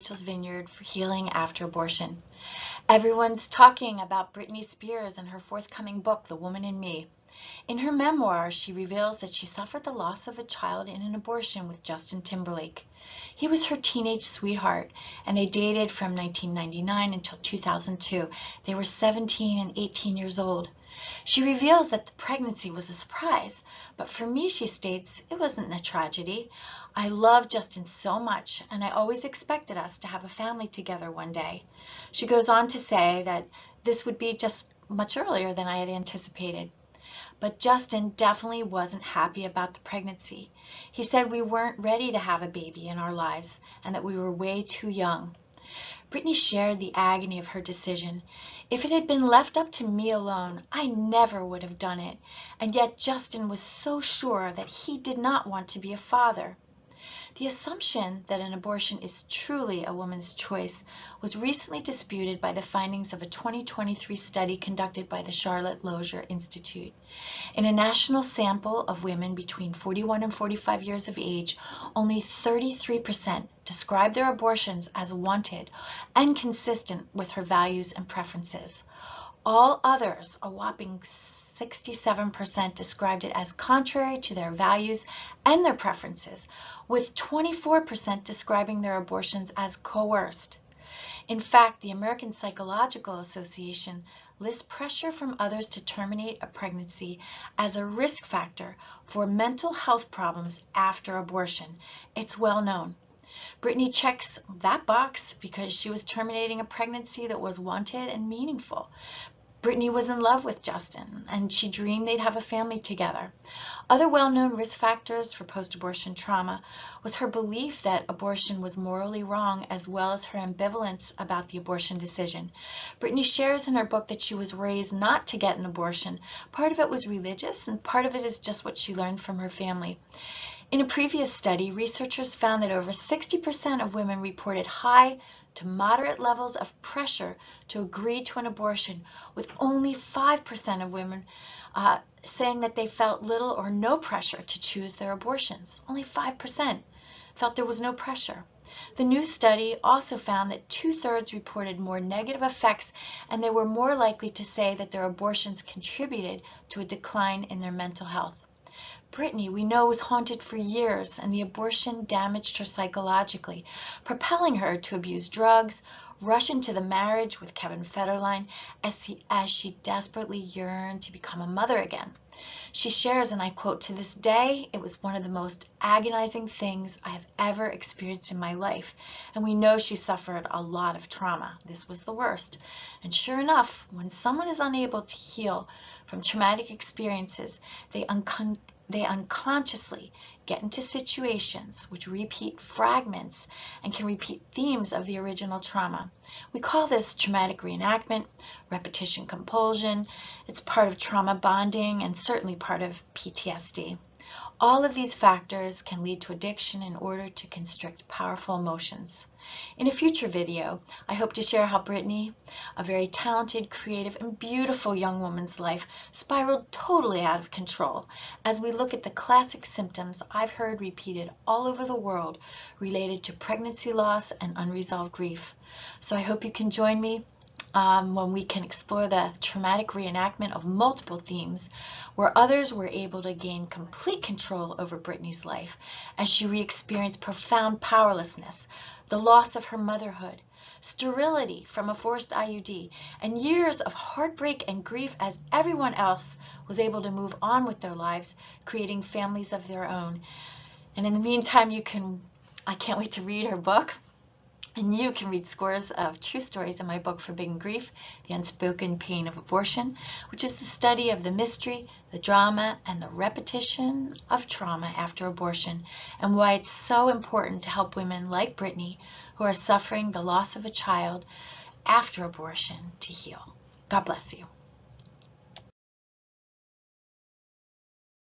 Rachel's Vineyard for healing after abortion. Everyone's talking about Britney Spears and her forthcoming book, The Woman in Me. In her memoir, she reveals that she suffered the loss of a child in an abortion with Justin Timberlake. He was her teenage sweetheart, and they dated from 1999 until 2002. They were 17 and 18 years old. She reveals that the pregnancy was a surprise, but for me, she states, it wasn't a tragedy. I love Justin so much, and I always expected us to have a family together one day. She goes on to say that this would be just much earlier than I had anticipated. But Justin definitely wasn't happy about the pregnancy. He said we weren't ready to have a baby in our lives and that we were way too young. Britney shared the agony of her decision. If it had been left up to me alone, I never would have done it. And yet Justin was so sure that he did not want to be a father. The assumption that an abortion is truly a woman's choice was recently disputed by the findings of a 2023 study conducted by the Charlotte Lozier Institute. In a national sample of women between 41 and 45 years of age, only 33% described their abortions as wanted and consistent with her values and preferences. All others, a whopping 67%, described it as contrary to their values and their preferences, with 24% describing their abortions as coerced. In fact, the American Psychological Association lists pressure from others to terminate a pregnancy as a risk factor for mental health problems after abortion. It's well known. Britney checks that box because she was terminating a pregnancy that was wanted and meaningful. Britney was in love with Justin, and she dreamed they'd have a family together. Other well-known risk factors for post-abortion trauma was her belief that abortion was morally wrong, as well as her ambivalence about the abortion decision. Britney shares in her book that she was raised not to get an abortion. Part of it was religious, and part of it is just what she learned from her family. In a previous study, researchers found that over 60% of women reported high to moderate levels of pressure to agree to an abortion, with only 5% of women saying that they felt little or no pressure to choose their abortions. Only 5% felt there was no pressure. The new study also found that 2/3 reported more negative effects, and they were more likely to say that their abortions contributed to a decline in their mental health. Britney, we know, was haunted for years, and the abortion damaged her psychologically, propelling her to abuse drugs, rush into the marriage with Kevin Federline as she desperately yearned to become a mother again. She shares, and I quote, "To this day, it was one of the most agonizing things I have ever experienced in my life." And we know she suffered a lot of trauma. This was the worst. And sure enough, when someone is unable to heal from traumatic experiences, they unconsciously get into situations which repeat fragments and can repeat themes of the original trauma. We call this traumatic reenactment, repetition compulsion. It's part of trauma bonding and certainly part of PTSD. All of these factors can lead to addiction in order to constrict powerful emotions. In a future video, I hope to share how Britney, a very talented, creative, and beautiful young woman's life, spiraled totally out of control as we look at the classic symptoms I've heard repeated all over the world related to pregnancy loss and unresolved grief. So I hope you can join me when we can explore the traumatic reenactment of multiple themes where others were able to gain complete control over Britney's life as she re-experienced profound powerlessness, the loss of her motherhood, sterility from a forced IUD, and years of heartbreak and grief as everyone else was able to move on with their lives, creating families of their own. And in the meantime, I can't wait to read her book. And you can read scores of true stories in my book, Forbidden Grief, The Unspoken Pain of Abortion, which is the study of the mystery, the drama, and the repetition of trauma after abortion, and why it's so important to help women like Britney who are suffering the loss of a child after abortion to heal. God bless you.